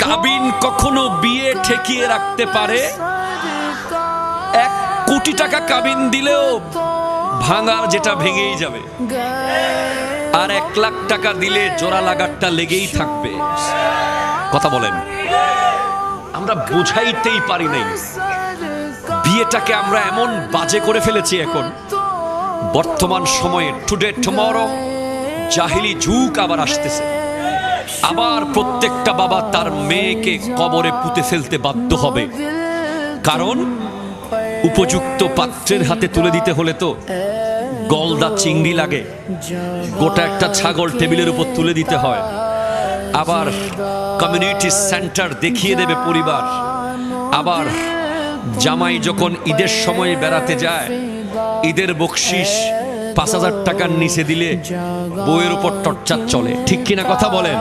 কাবিন কখনো বিয়ে ঠেকিয়ে রাখতে পারে? 1 কোটি টাকা কাবিন দিলেও ভাঙার যেটা ভেঙেই যাবে, আর 1 লাখ টাকা দিলে জোড়া লাগারটা লেগেই থাকবে। কথা বলেন, আমরা বুঝাইতেই পারি নাই বিয়েটাকে আমরা এমন বাজে করে ফেলেছি। এখন বর্তমান সময়ে টুডে টুমরো জাহিলি যুগ আবার আসতেছে। আবার প্রত্যেকটা বাবা তার মেয়েকে কবরে পুঁতে ফেলতে বাধ্য হবে, কারণ উপযুক্ত পাত্রের হাতে তুলে দিতে হলে তো গলদা চিংড়ি লাগে, গোটা একটা ছাগল টেবিলের উপর তুলে দিতে হয়। আবার কমিউনিটি সেন্টার দেখিয়ে দেবে পরিবার। আবার জামাই যখন ঈদের সময় বেড়াতে যায়, ঈদের বকশিস 5,000 টাকার নিচে দিলে বউয়ের উপর টর্চার চলে। ঠিক কিনা কথা বলেন?